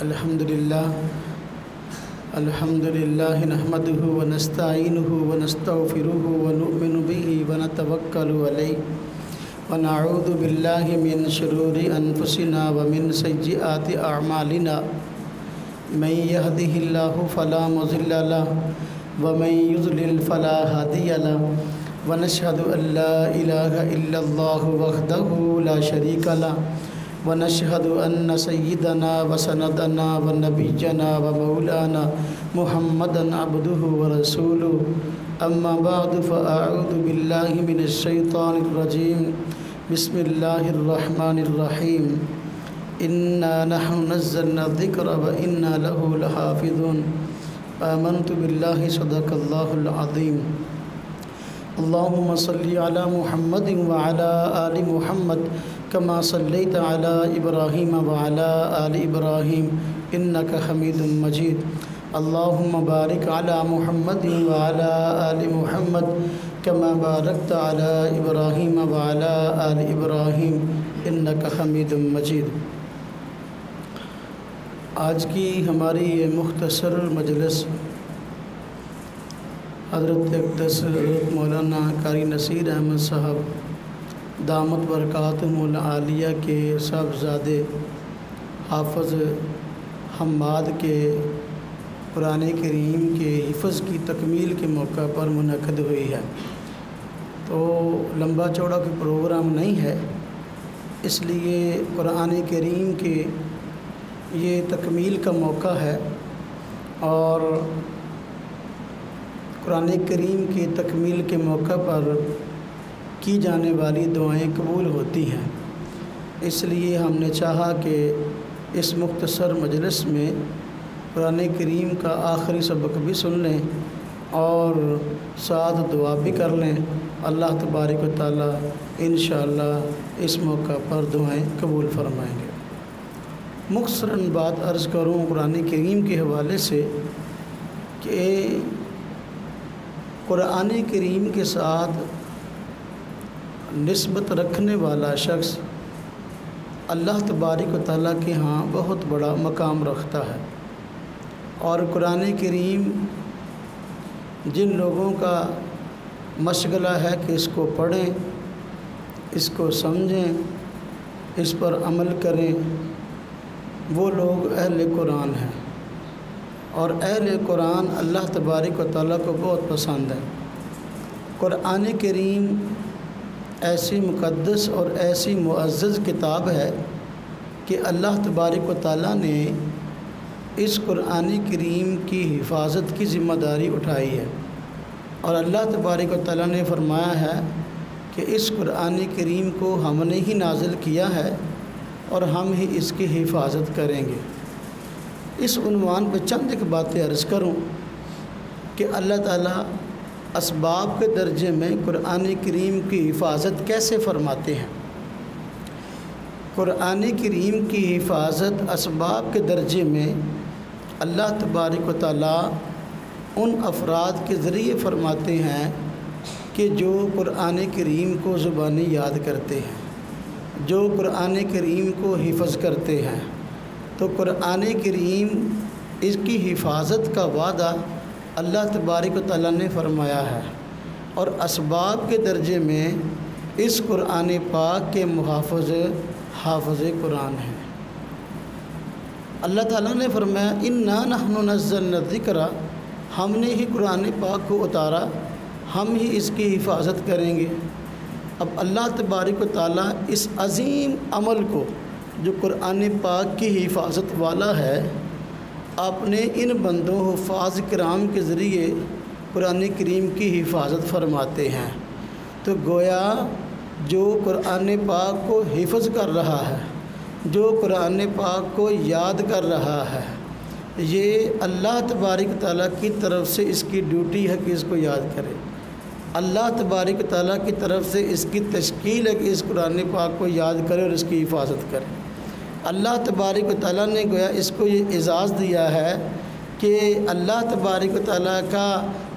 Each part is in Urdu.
الحمدللہ نحمدہ ونستعینہ ونستغفرہ ونؤمن بہ ونتوکل علیہ ونعوذ باللہ من شرور انفسنا ومن سیئات اعمالنا من یہدہ اللہ فلا مضل لہ ومن یضلل فلا ہادی لہ ونشہد ان لا الہ الا اللہ وحدہ لا شریک لہ ونشهد أن سيدنا وسندنا ونبينا ومولانا محمدا عبده ورسوله أما بعد فأعوذ بالله من الشيطان الرجيم بسم الله الرحمن الرحيم إنا نحن نزلنا الذكر وإنا له لحافظون آمنت بالله صدق الله العظيم اللهم صل على محمد وعلى آل محمد كما صليت على إبراهيم وعلى آل إبراهيم إنك حميد مجيد اللهم بارك على محمد وعلى آل محمد كما باركت على إبراهيم وعلى آل إبراهيم إنك حميد مجيد۔ آج کی ہماری یہ مختصر مجلس حضرت اقدس مولانا قاری نصیر احمد صاحب دامت برکاتہم العالیہ کے صاحبزادے حافظ حماد کے قرآن کریم کے حفظ کی تکمیل کے موقع پر منعقد ہوئی ہے۔ تو لمبا چوڑا کوئی پروگرام نہیں ہے، اس لیے قرآن کریم کے یہ تکمیل کا موقع ہے اور قرآن کریم کی تکمیل کے موقع پر کی جانے والی دعائیں قبول ہوتی ہیں، اس لیے ہم نے چاہا کہ اس مختصر مجلس میں قرآن کریم کا آخری سبق بھی سن لیں اور ساتھ دعا بھی کر لیں۔ اللہ تبارک و تعالیٰ انشاءاللہ اس موقع پر دعائیں قبول فرمائیں گے۔ مختصراً بات عرض کروں قرآن کریم کے حوالے سے کہ قرآن کریم کے ساتھ نسبت رکھنے والا شخص اللہ تبارک و تعالیٰ کے ہاں بہت بڑا مقام رکھتا ہے، اور قرآن کریم جن لوگوں کا مشغلہ ہے کہ اس کو پڑھیں، اس کو سمجھیں، اس پر عمل کریں، وہ لوگ اہل قرآن ہیں، اور اہل قرآن اللہ تبارک و تعالیٰ کو بہت پسند ہے۔ قرآن کریم ایسی مقدس اور ایسی معزز کتاب ہے کہ اللہ تبارک و تعالیٰ نے اس قرآن کریم کی حفاظت کی ذمہ داری اٹھائی ہے، اور اللہ تبارک و تعالیٰ نے فرمایا ہے کہ اس قرآن کریم کو ہم نے ہی نازل کیا ہے اور ہم ہی اس کی حفاظت کریں گے۔ اس عنوان پہ چند ایک باتیں عرض کروں کہ اللہ تعالیٰ اسباب کے درجے میں قرآن کریم کی حفاظت کیسے فرماتے ہیں۔ قرآن کریم کی حفاظت اسباب کے درجے میں اللہ تبارک و تعالیٰ ان افراد کے ذریعے فرماتے ہیں کہ جو قرآن کریم کو زبانی یاد کرتے ہیں، جو قرآن کریم کو حفظ کرتے ہیں۔ تو قرآن کریم اس کی حفاظت کا وعدہ اللہ تبارک و تعالیٰ نے فرمایا ہے، اور اسباب کے درجے میں اس قرآن پاک کے محافظ حافظ قرآن ہیں۔ اللہ تعالیٰ نے فرمایا انا نحن نزلنا الذکر، ہم نے ہی قرآن پاک کو اتارا، ہم ہی اس کی حفاظت کریں گے۔ اب اللہ تبارک و تعالیٰ اس عظیم عمل کو جو قرآن پاک کی حفاظت والا ہے اپنے ان بندوں حفاظ کرام کے ذریعے قرآن کریم کی حفاظت فرماتے ہیں۔ تو گویا جو قرآن پاک کو حفظ کر رہا ہے، جو قرآن پاک کو یاد کر رہا ہے، یہ اللہ تبارک تعالیٰ کی طرف سے اس کی ڈیوٹی ہے کہ اس کو یاد کرے۔ اللہ تبارک تعالیٰ کی طرف سے اس کی تشکیل ہے کہ اس قرآن پاک کو یاد کرے اور اس کی حفاظت کرے۔ اللہ تبارک و تعالیٰ نے گویا اس کو یہ اعزاز دیا ہے کہ اللہ تبارک و تعالیٰ کا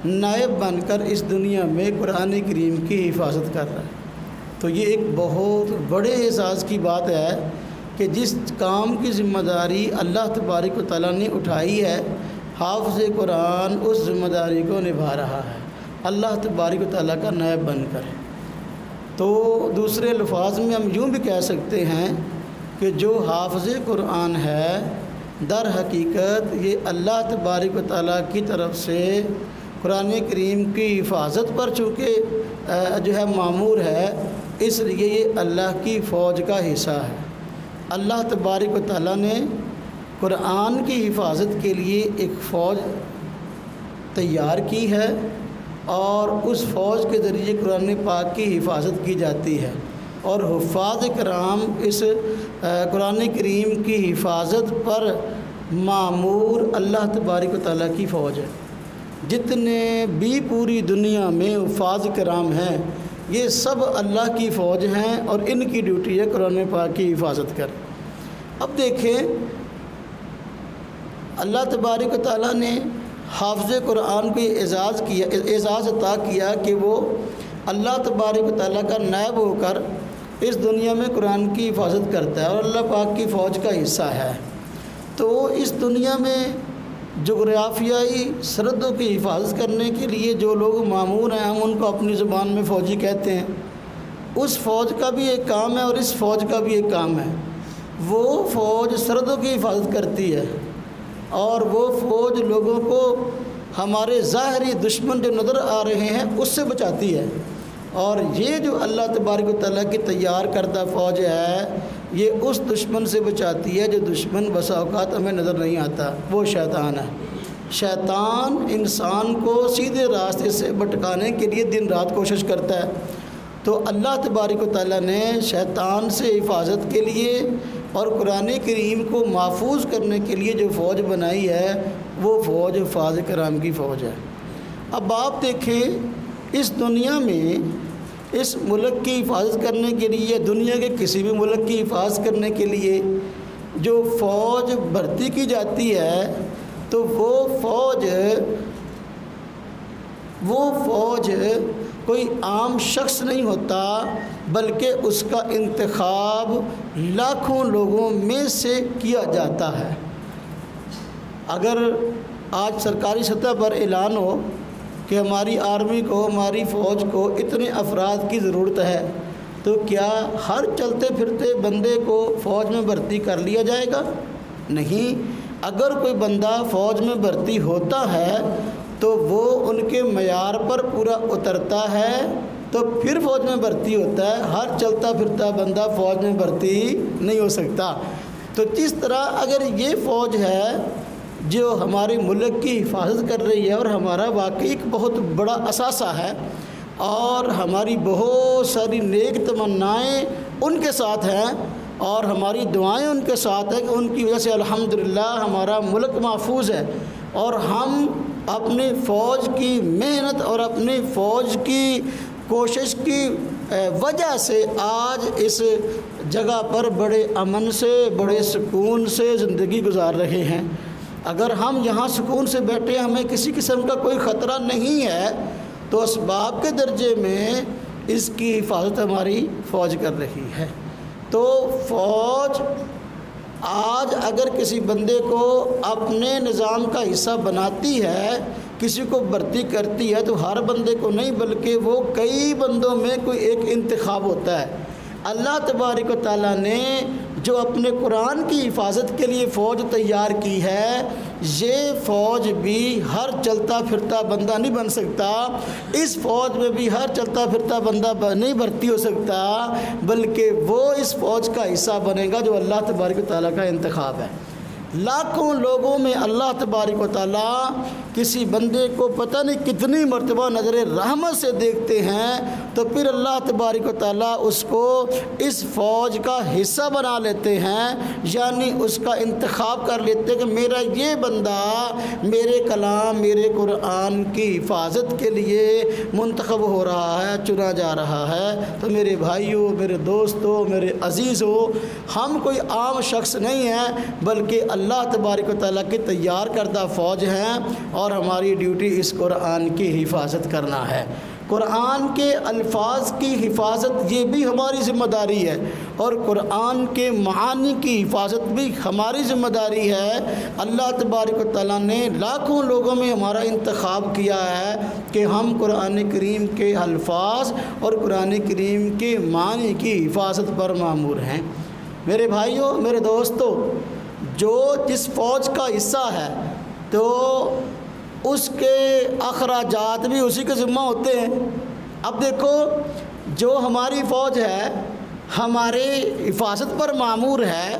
نائب بن کر اس دنیا میں قرآن کریم کی حفاظت کر رہا ہے۔ تو یہ ایک بہت بڑے اعزاز کی بات ہے کہ جس کام کی ذمہ داری اللہ تبارک و تعالیٰ نے اٹھائی ہے، حافظ قرآن اس ذمہ داری کو نبھا رہا ہے اللہ تبارک و تعالیٰ کا نائب بن کر۔ تو دوسرے الفاظ میں ہم یوں بھی کہہ سکتے ہیں کہ جو حافظ قرآن ہے در حقیقت یہ اللہ تبارک و تعالیٰ کی طرف سے قرآن کریم کی حفاظت پر چونکہ جو ہے مامور ہے، اس لیے یہ اللہ کی فوج کا حصہ ہے۔ اللہ تبارک و تعالیٰ نے قرآن کی حفاظت کے لیے ایک فوج تیار کی ہے، اور اس فوج کے ذریعے قرآن پاک کی حفاظت کی جاتی ہے، اور حفاظ کرام اس قرآن کریم کی حفاظت پر مامور اللہ تبارک و تعالیٰ کی فوج ہے۔ جتنے بھی پوری دنیا میں حفاظ کرام ہیں یہ سب اللہ کی فوج ہیں، اور ان کی ڈیوٹی ہے قرآن پاک کی حفاظت کر۔ اب دیکھیں اللہ تبارک و تعالیٰ نے حافظ قرآن کو یہ اعزاز عطا کیا کہ وہ اللہ تبارک و تعالیٰ کا نائب ہو کر اس دنیا میں قرآن کی حفاظت کرتا ہے اور اللہ پاک کی فوج کا حصہ ہے۔ تو اس دنیا میں جغرافیائی سرحدوں کی حفاظت کرنے کے لیے جو لوگ مامور ہیں ہم ان کو اپنی زبان میں فوجی کہتے ہیں، اس فوج کا بھی ایک کام ہے اور اس فوج کا بھی ایک کام ہے۔ وہ فوج سرحدوں کی حفاظت کرتی ہے، اور وہ فوج لوگوں کو ہمارے ظاہری دشمن جو نظر آ رہے ہیں اس سے بچاتی ہے، اور یہ جو اللہ تبارک و تعالیٰ کی تیار کردہ فوج ہے یہ اس دشمن سے بچاتی ہے جو دشمن بسا اوقات ہمیں نظر نہیں آتا، وہ شیطان ہے۔ شیطان انسان کو سیدھے راستے سے بھٹکانے کے لیے دن رات کوشش کرتا ہے، تو اللہ تبارک و تعالیٰ نے شیطان سے حفاظت کے لیے اور قرآن کریم کو محفوظ کرنے کے لیے جو فوج بنائی ہے وہ فوج حفاظ کرام کی فوج ہے۔ اب آپ دیکھیں اس دنیا میں اس ملک کی حفاظت کرنے کے لیے، دنیا کے کسی بھی ملک کی حفاظت کرنے کے لیے جو فوج بھرتی کی جاتی ہے تو وہ فوج کوئی عام شخص نہیں ہوتا، بلکہ اس کا انتخاب لاکھوں لوگوں میں سے کیا جاتا ہے۔ اگر آج سرکاری سطح پر اعلان ہو کہ ہماری آرمی کو، ہماری فوج کو اتنے افراد کی ضرورت ہے، تو کیا ہر چلتے پھرتے بندے کو فوج میں بھرتی کر لیا جائے گا؟ نہیں۔ اگر کوئی بندہ فوج میں بھرتی ہوتا ہے تو وہ ان کے معیار پر پورا اترتا ہے تو پھر فوج میں بھرتی ہوتا ہے، ہر چلتا پھرتا بندہ فوج میں بھرتی نہیں ہو سکتا۔ تو جس طرح اگر یہ فوج ہے جو ہمارے ملک کی حفاظت کر رہی ہے اور ہمارا واقعی ایک بہت بڑا اثاثہ ہے، اور ہماری بہت ساری نیک تمنائیں ان کے ساتھ ہیں اور ہماری دعائیں ان کے ساتھ ہیں کہ ان کی وجہ سے الحمدللہ ہمارا ملک محفوظ ہے، اور ہم اپنی فوج کی محنت اور اپنی فوج کی کوشش کی وجہ سے آج اس جگہ پر بڑے امن سے، بڑے سکون سے زندگی گزار رہے ہیں۔ اگر ہم یہاں سکون سے بیٹھے ہمیں کسی قسم کا کوئی خطرہ نہیں ہے تو اسباب کے درجے میں اس کی حفاظت ہماری فوج کر رہی ہے۔ تو فوج آج اگر کسی بندے کو اپنے نظام کا حصہ بناتی ہے، کسی کو بھرتی کرتی ہے، تو ہر بندے کو نہیں بلکہ وہ کئی بندوں میں کوئی ایک انتخاب ہوتا ہے۔ اللہ تبارک و تعالیٰ نے جو اپنے قرآن کی حفاظت کے لیے فوج تیار کی ہے، یہ فوج بھی ہر چلتا پھرتا بندہ نہیں بن سکتا، اس فوج میں بھی ہر چلتا پھرتا بندہ نہیں بھرتی ہو سکتا، بلکہ وہ اس فوج کا حصہ بنے گا جو اللہ تبارک و تعالیٰ کا انتخاب ہے۔ لاکھوں لوگوں میں اللہ تبارک و تعالیٰ کسی بندے کو پتہ نہیں کتنی مرتبہ نظر رحمت سے دیکھتے ہیں، تو پھر اللہ تبارک و تعالیٰ اس کو اس فوج کا حصہ بنا لیتے ہیں، یعنی اس کا انتخاب کر لیتے ہیں کہ میرا یہ بندہ میرے کلام، میرے قرآن کی حفاظت کے لیے منتخب ہو رہا ہے، چنا جا رہا ہے۔ تو میرے بھائیوں، میرے دوستوں، میرے عزیزوں، ہم کوئی عام شخص نہیں ہیں بلکہ اللہ تبارک و تعالیٰ کی تیار کردہ فوج ہیں، اور ہماری ڈیوٹی اس قرآن کی حفاظت کرنا ہے۔ قرآن کے الفاظ کی حفاظت یہ بھی ہماری ذمہ داری ہے، اور قرآن کے معانی کی حفاظت بھی ہماری ذمہ داری ہے۔ اللہ تبارک و تعالیٰ نے لاکھوں لوگوں میں ہمارا انتخاب کیا ہے کہ ہم قرآن کریم کے الفاظ اور قرآن کریم کے معانی کی حفاظت پر مامور ہیں۔ میرے بھائیوں، میرے دوستوں، جو جس فوج کا حصہ ہے تو اس کے اخراجات بھی اسی کے ذمہ ہوتے ہیں۔ اب دیکھو، جو ہماری فوج ہے ہمارے حفاظت پر مامور ہے،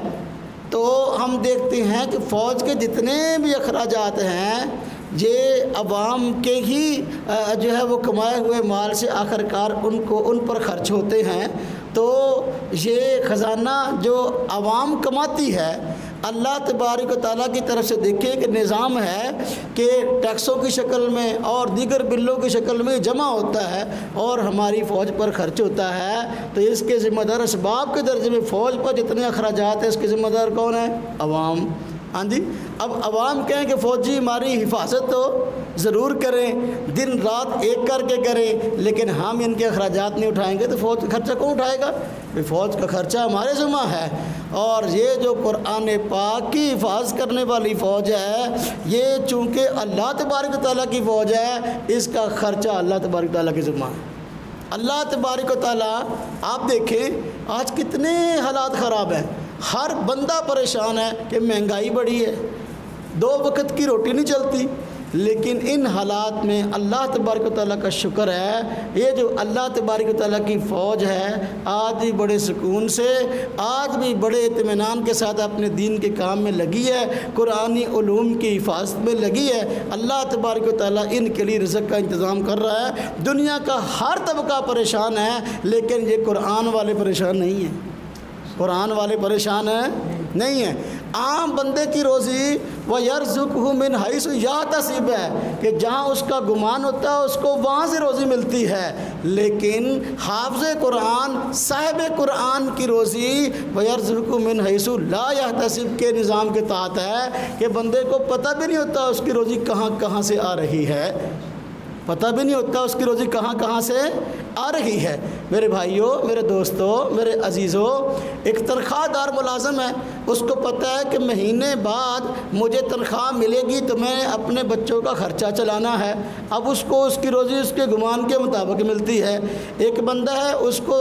تو ہم دیکھتے ہیں کہ فوج کے جتنے بھی اخراجات ہیں یہ عوام کے ہی جو ہے وہ کمائے ہوئے مال سے آخرکار ان پر خرچ ہوتے ہیں۔ تو یہ خزانہ جو عوام کماتی ہے، اللہ تبارک و تعالیٰ کی طرف سے دیکھیں کہ نظام ہے کہ ٹیکسوں کی شکل میں اور دیگر بلوں کی شکل میں جمع ہوتا ہے اور ہماری فوج پر خرچ ہوتا ہے، تو اس کے ذمہ دار اسباب کے درجے میں فوج پر جتنے اخراجات ہیں اس کے ذمہ دار کون ہے؟ عوام۔ ہاں جی، اب عوام کہیں کہ فوجی ہماری حفاظت تو ضرور کریں، دن رات ایک کر کے کریں، لیکن ہم ان کے اخراجات نہیں اٹھائیں گے تو فوج کا خرچہ کون اٹھائے گا؟ فوج کا خرچہ ہمارے ذمہ ہے۔ اور یہ جو قرآن پاک کی حفاظت کرنے والی فوج ہے، یہ چونکہ اللہ تبارک و تعالیٰ کی فوج ہے، اس کا خرچہ اللہ تبارک و تعالیٰ کے ذمہ ہے۔ اللہ تبارک و تعالیٰ، آپ دیکھیں آج کتنے حالات خراب ہیں، ہر بندہ پریشان ہے کہ مہنگائی بڑھی ہے، 2 وقت کی روٹی نہیں چلتی، لیکن ان حالات میں اللہ تبارک و تعالیٰ کا شکر ہے، یہ جو اللہ تبارک و تعالیٰ کی فوج ہے آج بھی بڑے سکون سے، آج بھی بڑے اطمینان کے ساتھ اپنے دین کے کام میں لگی ہے، قرآنی علوم کی حفاظت میں لگی ہے۔ اللہ تبارک و تعالیٰ ان کے لیے رزق کا انتظام کر رہا ہے۔ دنیا کا ہر طبقہ پریشان ہے، لیکن یہ قرآن والے پریشان نہیں ہیں، قرآن والے پریشان ہیں نہیں ہیں۔ عام بندے کی روزی وَيَرْزُقْهُ مِنْ حَيْثُ يَحْتَسِبُ ہے کہ جہاں اس کا گمان ہوتا ہے اس کو وہاں سے روزی ملتی ہے، لیکن حافظ قرآن، صاحب قرآن کی روزی وَيَرْزُقْهُ مِنْ حَيْثُ لَا يَحْتَسِبُ کے نظام کے تحت ہے کہ بندے کو پتہ بھی نہیں ہوتا اس کی روزی کہاں سے آ رہی ہے، پتہ بھی نہیں ہوتا اس کی روزی کہاں سے آ رہی ہے۔ میرے بھائیوں، میرے دوستوں، میرے عزیزوں، ایک تنخواہ دار ملازم ہے، اس کو پتہ ہے کہ مہینے بعد مجھے تنخواہ ملے گی تو میں اپنے بچوں کا خرچہ چلانا ہے، اب اس کو اس کی روزی اس کے گمان کے مطابق ملتی ہے۔ ایک بندہ ہے، اس کو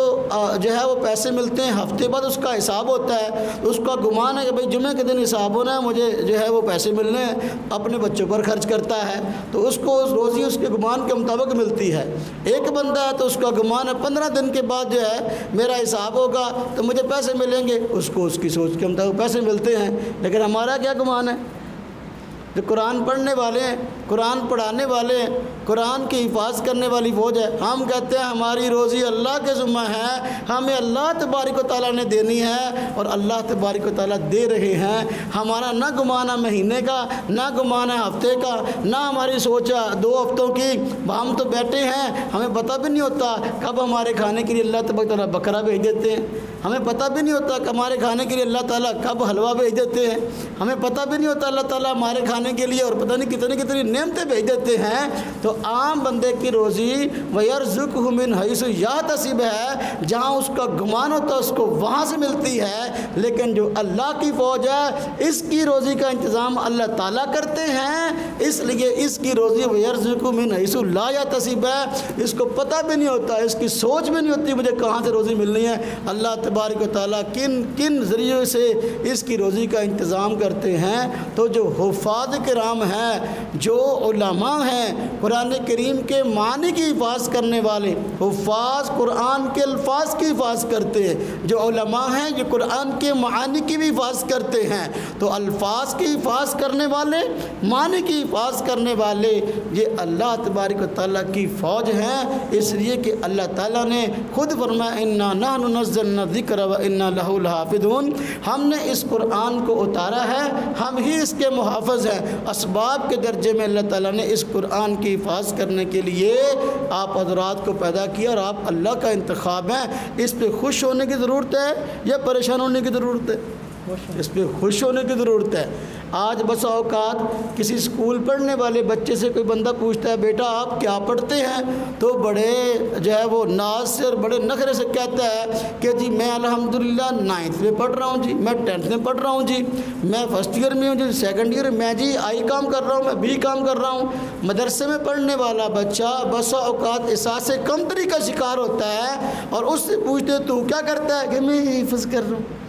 جو ہے وہ پیسے ملتے ہیں، ہفتے بعد اس کا حساب ہوتا ہے، اس کا گمان ہے کہ بھئی جمعے کے دن حساب ہونا ہے، مجھے جو ہے وہ پیسے ملنے ہیں، اپنے بچوں پر خرچ کرتا ہے تو اس کو روزی اس کے گمان کے مطابق ملتی ہے۔ ایک بندہ ہے تو اس کا گمان ہے 15 دن کے بعد جو ہے میرا حساب ہوگا تو مجھے پیسے ملیں گے، اس کو اس کی سوچ کے مطابق پیسے ملتے ہیں۔ لیکن ہمارا کیا گمان ہے؟ جو قرآن پڑھنے والے ہیں، قرآن پڑھانے والے ہیں، قرآن کی حفاظت کرنے والی فوج ہے، ہم کہتے ہیں ہماری روزی اللہ کے ذمہ ہے، ہمیں اللہ تبارک و تعالیٰ نے دینی ہے اور اللہ تبارک و تعالیٰ دے رہے ہیں۔ ہمارا نہ گمان ہے مہینے کا، نہ گمان ہے ہفتے کا، نہ ہماری سوچ ہے 2 ہفتوں کی۔ ہم تو بیٹھے ہیں، ہمیں پتہ بھی نہیں ہوتا کب ہمارے کھانے کے لیے اللہ تبارک و تعالیٰ بکرا بھیج دیتے ہیں، ہمیں پتہ بھی نہیں ہوتا کہ ہمارے کھانے کے لیے اللہ تعالیٰ کب حلوہ بھیج دیتے ہیں، ہمیں پتہ بھی نہیں ہوتا اللہ تعالیٰ ہمارے کھانے کے لیے اور پتہ نہیں کتنی نعمتیں بھیج دیتے ہیں۔ تو عام بندے کی روزی وَيَرْزُقْهُ مِنْ حَيْثُ يَحْتَسِبُ ہے، جہاں اس کا گمان ہوتا ہے اس کو وہاں سے ملتی ہے، لیکن جو اللہ کی فوج ہے اس کی روزی کا انتظام اللہ تعالیٰ کرتے ہیں، اس لیے اس کی روزی وَيَرْزُقْهُ مِنْ حَيْثُ لَا يَحْتَسِبُ ہے، اس کو پتہ بھی نہیں ہوتا، اس کی سوچ بھی نہیں ہوتی مجھے کہاں سے روزی ملنی ہے۔ اللہ تبارک و تعالیٰ کن ذریعے سے اس کی روزی کا انتظام کرتے ہیں۔ تو جو حفاظ کرام ہیں، جو علماء ہیں، قرآن کریم کے معنی کی حفاظت کرنے والے، حفاظ قرآن کے الفاظ کی حفاظت کرتے ہیں، جو علماء ہیں جو قرآن کے معانی کی بھی حفاظت کرتے ہیں، تو الفاظ کی حفاظت کرنے والے، معنی کی حفاظت کرنے والے، یہ اللہ تبارک و تعالیٰ کی فوج ہیں۔ اس لیے کہ اللہ تعالیٰ نے خود فرمایا اِنَّا نَحْنُ نَزَّلْنَا الذِّكْرَ وَإِنَّا لَهُ لَحَافِظُونَ، ہم نے اس قرآن کو اتارا ہے، ہم ہی اس کے محافظ ہیں۔ اسباب کے درجے میں اللہ تعالیٰ نے اس قرآن کی حفاظت کرنے کے لیے آپ حضرات کو پیدا کیا اور آپ اللہ کا انتخاب ہیں۔ اس پہ خوش ہونے کی ضرورت ہے یا پریشان ہونے کی ضرورت ہے؟ اس پہ خوش ہونے کی ضرورت ہے۔ آج بسا اوقات کسی اسکول پڑھنے والے بچے سے کوئی بندہ پوچھتا ہے بیٹا آپ کیا پڑھتے ہیں، تو بڑے جو ہے وہ ناز سے اور بڑے نخرے سے کہتا ہے کہ جی میں الحمدللہ 9th میں پڑھ رہا ہوں جی، میں 10th میں پڑھ رہا ہوں جی، میں 1st ایئر میں ہوں جی، 2nd ایئر میں جی آئی کام کر رہا ہوں، میں بی کام کر رہا ہوں۔ مدرسے میں پڑھنے والا بچہ بسا اوقات احساس کمتری کا شکار ہوتا ہے، اور اس سے پوچھتے تو کیا کرتا ہے کہ میں حفظ کر رہا ہوں۔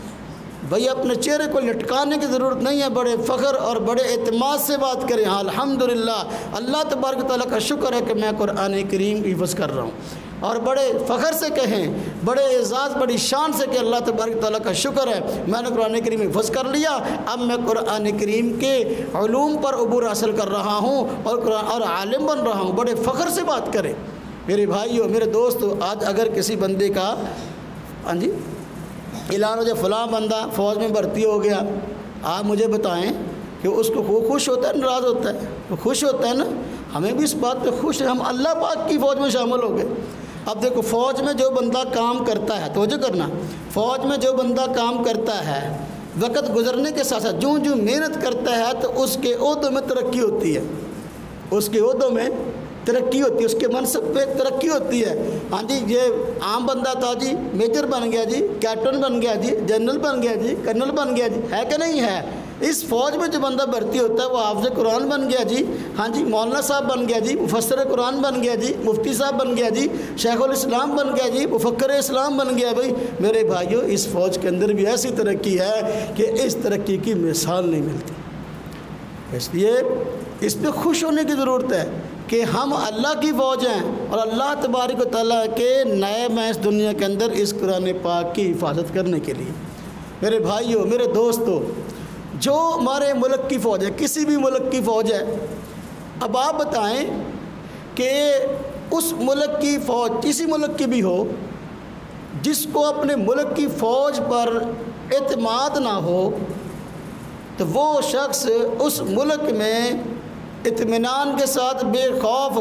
بھئی اپنے چہرے کو لٹکانے کی ضرورت نہیں ہے، بڑے فخر اور بڑے اعتماد سے بات کریں، ہاں الحمدللہ اللہ تبارک و تعالیٰ کا شکر ہے کہ میں قرآن کریم حفظ کر رہا ہوں، اور بڑے فخر سے کہیں، بڑے اعزاز بڑی شان سے کہ اللہ تبارک و تعالیٰ کا شکر ہے میں نے قرآن کریم حفظ کر لیا، اب میں قرآن کریم کے علوم پر عبور حاصل کر رہا ہوں اور عالم بن رہا ہوں۔ بڑے فخر سے بات کریں میرے بھائیوں، میرے دوستو۔ آج اگر کسی بندے کا ہاں جی اعلان ہو جائے فلاں بندہ فوج میں بھرتی ہو گیا، آپ مجھے بتائیں کہ اس کو خوش ہوتا ہے ناراض ہوتا ہے؟ وہ خوش ہوتا ہے نا، ہمیں بھی اس بات پہ خوش ہے، ہم اللہ پاک کی فوج میں شامل ہو گئے۔ اب دیکھو فوج میں جو بندہ کام کرتا ہے، توجہ کرنا، فوج میں جو بندہ کام کرتا ہے وقت گزرنے کے ساتھ ساتھ جو محنت کرتا ہے تو اس کے عہدوں میں ترقی ہوتی ہے، اس کے عہدوں میں ترقی ہوتی ہے، اس کے منصب پہ ترقی ہوتی ہے۔ ہاں جی یہ عام بندہ تھا جی میجر بن گیا جی، کیپٹن بن گیا جی، جنرل بن گیا جی، کرنل بن گیا جی، ہے کہ نہیں ہے؟ اس فوج میں جو بندہ بھرتی ہوتا ہے وہ حافظ قرآن بن گیا جی، ہاں جی مولانا صاحب بن گیا جی، مفسر قرآن بن گیا جی، مفتی صاحب بن گیا جی، شیخ الاسلام بن گیا جی، مفکر اسلام بن گیا۔ بھائی میرے بھائیوں اس فوج کے اندر بھی ایسی ترقی ہے کہ اس ترقی کی مثال نہیں ملتی، اس لیے اس پہ خوش ہونے کی ضرورت ہے کہ ہم اللہ کی فوج ہیں، اور اللہ تبارک و تعالیٰ کے نئے میں اس دنیا کے اندر اس قرآن پاک کی حفاظت کرنے کے لیے۔ میرے بھائیوں میرے دوستو، جو ہمارے ملک کی فوج ہے، کسی بھی ملک کی فوج ہے، اب آپ بتائیں کہ اس ملک کی فوج کسی ملک کی بھی ہو جس کو اپنے ملک کی فوج پر اعتماد نہ ہو تو وہ شخص اس ملک میں اطمینان کے ساتھ بے خوف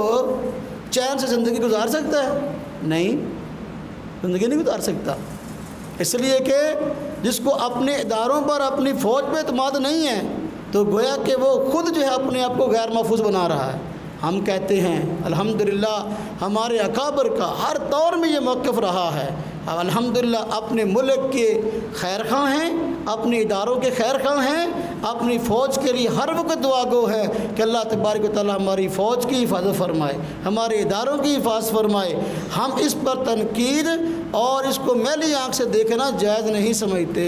چین سے زندگی گزار سکتا ہے؟ نہیں، زندگی نہیں گزار سکتا، اس لیے کہ جس کو اپنے اداروں پر اپنی فوج پہ اعتماد نہیں ہے تو گویا کہ وہ خود جو ہے اپنے آپ کو غیر محفوظ بنا رہا ہے۔ ہم کہتے ہیں الحمدللہ ہمارے اکابر کا ہر دور میں یہ موقف رہا ہے، الحمدللہ اپنے ملک کے خیر خواہ ہیں، اپنے اداروں کے خیر خواہ ہیں، اپنی فوج کے لیے ہر وقت دعا گو ہے کہ اللہ تبارک و تعالیٰ ہماری فوج کی حفاظت فرمائے، ہمارے اداروں کی حفاظت فرمائے۔ ہم اس پر تنقید اور اس کو میلی آنکھ سے دیکھنا جائز نہیں سمجھتے۔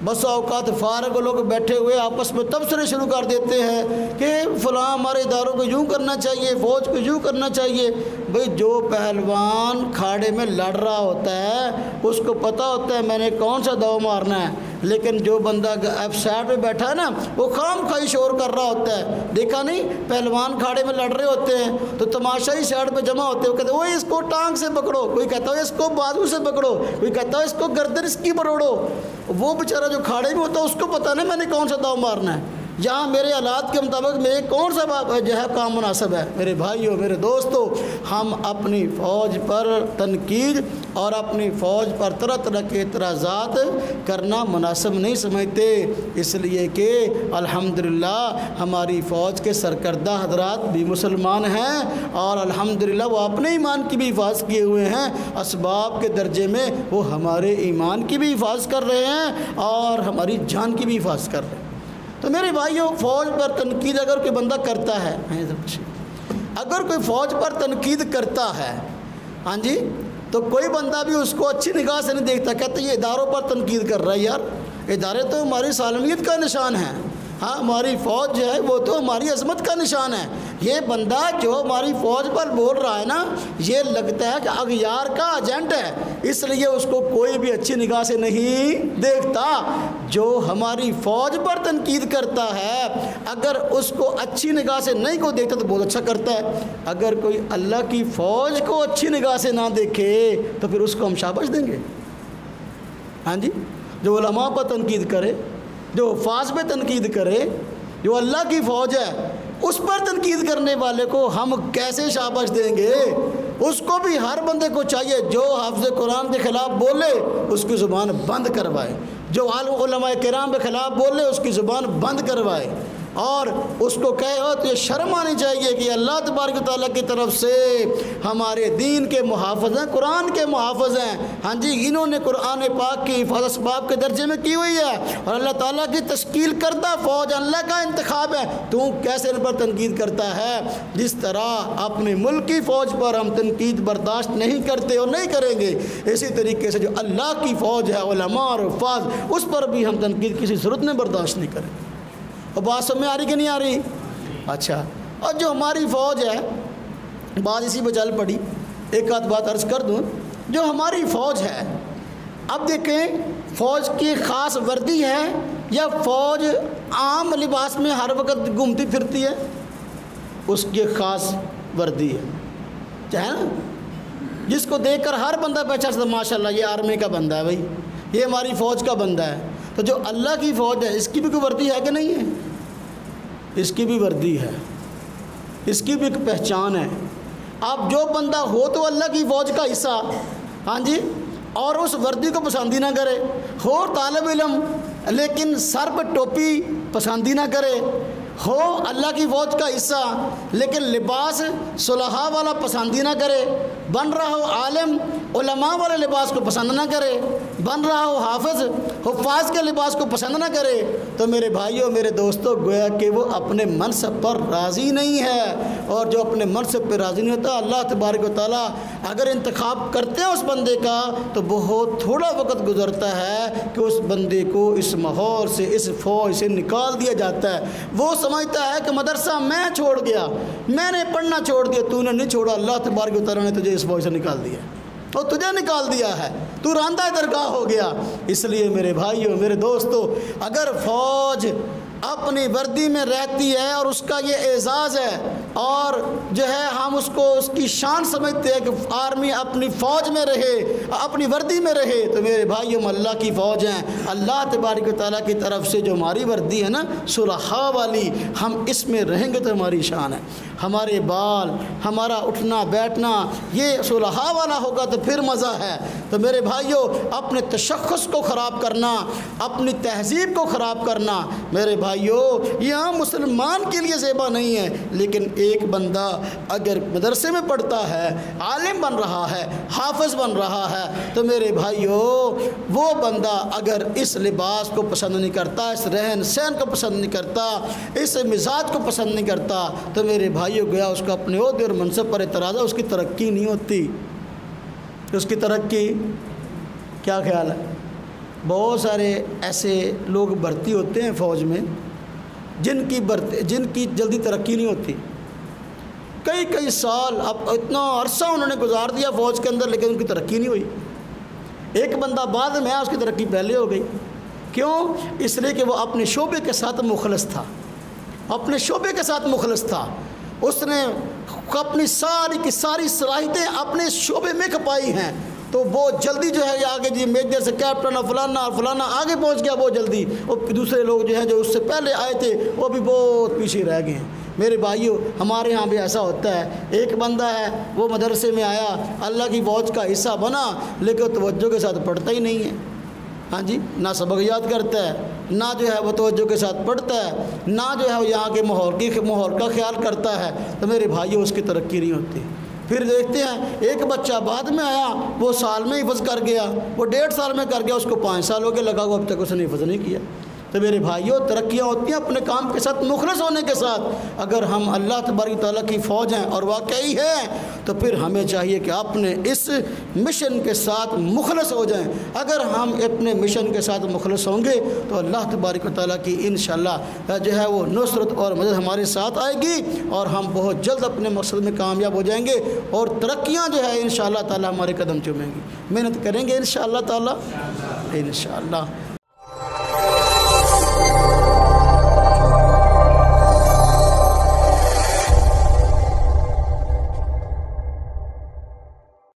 بس اوقات فارغ لوگ بیٹھے ہوئے آپس میں تبصرے شروع کر دیتے ہیں کہ فلاں ہمارے اداروں کو یوں کرنا چاہیے، فوج کو یوں کرنا چاہیے۔ بھئی جو پہلوان کھاڑے میں لڑ رہا ہوتا ہے اس کو پتہ ہوتا ہے میں نے کون سا داؤ مارنا ہے، لیکن جو بندہ ایف سائڈ پہ بیٹھا ہے نا وہ خام خواہ شور کر رہا ہوتا ہے۔ دیکھا نہیں پہلوان کھاڑے میں لڑ رہے ہوتے ہیں تو تماشائی سائڈ پہ جمع ہوتے ہیں، وہ کہتے ہیں وہ اس کو ٹانگ سے پکڑو، کوئی کہتا ہے اس کو بازو سے پکڑو، کوئی کہتا ہے اس کو گردن اس کی بروڑو۔ وہ بیچارہ جو کھاڑے میں ہوتا ہے اس کو پتہ نہیں میں نے کون سا داؤ مارنا ہے، یہاں میرے حالات کے مطابق میرے کون سا جو ہے کام مناسب ہے۔ میرے بھائیوں میرے دوستو، ہم اپنی فوج پر تنقید اور اپنی فوج پر طرح طرح کے اعتراضات کرنا مناسب نہیں سمجھتے، اس لیے کہ الحمدللہ ہماری فوج کے سرکردہ حضرات بھی مسلمان ہیں اور الحمدللہ وہ اپنے ایمان کی بھی حفاظت کیے ہوئے ہیں، اسباب کے درجے میں وہ ہمارے ایمان کی بھی حفاظت کر رہے ہیں اور ہماری جان کی بھی حفاظت کر رہے ہیں۔ تو میرے بھائیوں فوج پر تنقید اگر کوئی بندہ کرتا ہے، اگر کوئی فوج پر تنقید کرتا ہے ہاں جی تو کوئی بندہ بھی اس کو اچھی نگاہ سے نہیں دیکھتا، کہتے یہ اداروں پر تنقید کر رہا ہے۔ یار ادارے تو ہماری سالمیت کا نشان ہے، ہاں ہماری فوج جو ہے وہ تو ہماری عظمت کا نشان ہے۔ یہ بندہ جو ہماری فوج پر بول رہا ہے نا یہ لگتا ہے کہ اغیار کا ایجنٹ ہے، اس لیے اس کو کوئی بھی اچھی نگاہ سے نہیں دیکھتا۔ جو ہماری فوج پر تنقید کرتا ہے اگر اس کو اچھی نگاہ سے نہیں کو دیکھتا تو بہت اچھا کرتا ہے، اگر کوئی اللہ کی فوج کو اچھی نگاہ سے نہ دیکھے تو پھر اس کو ہم شاباش دیں گے؟ ہاں جی جو علماء پر تنقید کرے، جو حفاظ پہ تنقید کرے، جو اللہ کی فوج ہے اس پر تنقید کرنے والے کو ہم کیسے شاباش دیں گے؟ اس کو بھی ہر بندے کو چاہیے جو حافظ قرآن کے خلاف بولے اس کی زبان بند کروائے، جو علماء کرام کے خلاف بولے اس کی زبان بند کروائے اور اس کو کہے ہو تو یہ شرم آنی چاہیے کہ اللہ تبارک و تعالیٰ کی طرف سے ہمارے دین کے محافظ ہیں، قرآن کے محافظ ہیں۔ ہاں جی، انہوں نے قرآن پاک کی حفاظت اسباب کے درجے میں کی ہوئی ہے اور اللہ تعالیٰ کی تشکیل کردہ فوج اللہ کا انتخاب ہے، تو کیسے ان پر تنقید کرتا ہے؟ جس طرح اپنے ملک کی فوج پر ہم تنقید برداشت نہیں کرتے اور نہیں کریں گے، اسی طریقے سے جو اللہ کی فوج ہے علماء اور حفاظ، اس پر بھی ہم تنقید کسی صورت میں برداشت نہیں کریں گے۔ اور بات سمجھ میں آ رہی کہ نہیں آ رہی؟ اچھا، اور جو ہماری فوج ہے، بات اسی پہ چل پڑی، ایک آدھ بات عرض کر دوں، جو ہماری فوج ہے، اب دیکھیں فوج کی خاص وردی ہے یا فوج عام لباس میں ہر وقت گھومتی پھرتی ہے؟ اس کی خاص وردی ہے، چاہے نا، جس کو دیکھ کر ہر بندہ پہچان سکتا ماشاء اللہ یہ آرمی کا بندہ ہے، بھائی یہ ہماری فوج کا بندہ ہے۔ تو جو اللہ کی فوج ہے اس کی بھی کوئی وردی ہے کہ نہیں ہے؟ اس کی بھی وردی ہے، اس کی بھی ایک پہچان ہے۔ اب جو بندہ ہو تو اللہ کی فوج کا حصہ، ہاں جی، اور اس وردی کو پسند ہی نہ کرے، ہو طالب علم لیکن سر پہ ٹوپی پسند ہی نہ کرے، ہو اللہ کی فوج کا حصہ لیکن لباس صلحاء والا پسند ہی نہ کرے، بن رہا ہو عالم علماء والے لباس کو پسند نہ کرے، بن رہا ہو حافظ حفاظ کے لباس کو پسند نہ کرے، تو میرے بھائیوں میرے دوستوں گویا کہ وہ اپنے منصب پر راضی نہیں ہے، اور جو اپنے منصب پہ راضی نہیں ہوتا اللہ تبارک و تعالیٰ اگر انتخاب کرتے ہیں اس بندے کا تو بہت تھوڑا وقت گزرتا ہے کہ اس بندے کو اس ماحول سے اس فوج سے نکال دیا جاتا ہے۔ وہ سمجھتا ہے کہ مدرسہ میں چھوڑ گیا، میں نے پڑھنا چھوڑ دیا، تو نے نہیں چھوڑا، اللہ تبارک و تعالیٰ نے تجھے اس فوج سے نکال دیا اور تجھے نکال دیا ہے، تو راندہ درگاہ ہو گیا۔ اس لیے میرے بھائیوں میرے دوستوں، اگر فوج اپنی وردی میں رہتی ہے اور اس کا یہ اعزاز ہے اور جو ہے ہم اس کو اس کی شان سمجھتے ہیں کہ آرمی اپنی فوج میں رہے، اپنی وردی میں رہے، تو میرے بھائیوں اللہ کی فوج ہیں، اللہ تبارک و تعالیٰ کی طرف سے جو ہماری وردی ہے نا صلحاء والی، ہم اس میں رہیں گے تو ہماری شان ہے، ہمارے بال ہمارا اٹھنا بیٹھنا یہ صلحاء والا ہوگا تو پھر مزہ ہے۔ تو میرے بھائیوں اپنے تشخص کو خراب کرنا، اپنی تہذیب کو خراب کرنا میرے بھائیوں یہاں مسلمان کے لیے زیبا نہیں ہے، لیکن ایک بندہ اگر مدرسے میں پڑھتا ہے، عالم بن رہا ہے، حافظ بن رہا ہے، تو میرے بھائیوں وہ بندہ اگر اس لباس کو پسند نہیں کرتا، اس رہن سہن کو پسند نہیں کرتا، اس مزاج کو پسند نہیں کرتا، تو میرے بھائیوں گویا اس کو اپنے عہدے اور منصب پر اعتراض ہے، اس کی ترقی نہیں ہوتی۔ اس کی ترقی کیا خیال ہے؟ بہت سارے ایسے لوگ بھرتی ہوتے ہیں فوج میں جن کی جلدی ترقی نہیں ہوتی، کئی سال اب اتنا عرصہ انہوں نے گزار دیا فوج کے اندر لیکن ان کی ترقی نہیں ہوئی۔ ایک بندہ بعد میں اس کی ترقی پہلے ہو گئی، کیوں؟ اس لیے کہ وہ اپنے شعبے کے ساتھ مخلص تھا، اپنے شعبے کے ساتھ مخلص تھا، اس نے اپنی ساری کی ساری صلاحیتیں اپنے شعبے میں کھپائی ہیں، تو بہت جلدی جو ہے یہ آگے جی میجر سے کیپٹن اور فلانا آگے پہنچ گیا بہت جلدی، اور دوسرے لوگ جو ہیں جو اس سے پہلے آئے تھے وہ بھی بہت پیچھے رہ گئے ہیں۔ میرے بھائیوں ہمارے ہاں بھی ایسا ہوتا ہے، ایک بندہ ہے وہ مدرسے میں آیا، اللہ کی فوج کا حصہ بنا، لیکن توجہ کے ساتھ پڑھتا ہی نہیں ہے، ہاں جی، نہ سبق یاد کرتا ہے، نہ جو ہے وہ توجہ کے ساتھ پڑھتا ہے، نہ جو ہے وہ یہاں کے ماحول کا خیال کرتا ہے، تو میرے بھائیوں اس کی ترقی نہیں ہوتی۔ پھر دیکھتے ہیں ایک بچہ بعد میں آیا، وہ سال میں حفظ کر گیا، وہ 1.5 سال میں کر گیا، اس کو 5 سال ہو کے لگا ہوا، اب تک اس نے حفظ نہیں کیا۔ تو میرے بھائیوں ترقیاں ہوتی ہیں اپنے کام کے ساتھ مخلص ہونے کے ساتھ۔ اگر ہم اللہ تبارک تعالیٰ کی فوج ہیں اور واقعی ہیں تو پھر ہمیں چاہیے کہ اپنے اس مشن کے ساتھ مخلص ہو جائیں۔ اگر ہم اپنے مشن کے ساتھ مخلص ہوں گے تو اللہ تبارک تعالیٰ کی انشاءاللہ جو ہے وہ نصرت اور مدد ہمارے ساتھ آئے گی اور ہم بہت جلد اپنے مقصد میں کامیاب ہو جائیں گے اور ترقیاں جو ہے انشاءاللہ تعالیٰ ہمارے قدم چومیں گی۔ محنت کریں گے انشاءاللہ تعالیٰ، انشاءاللہ۔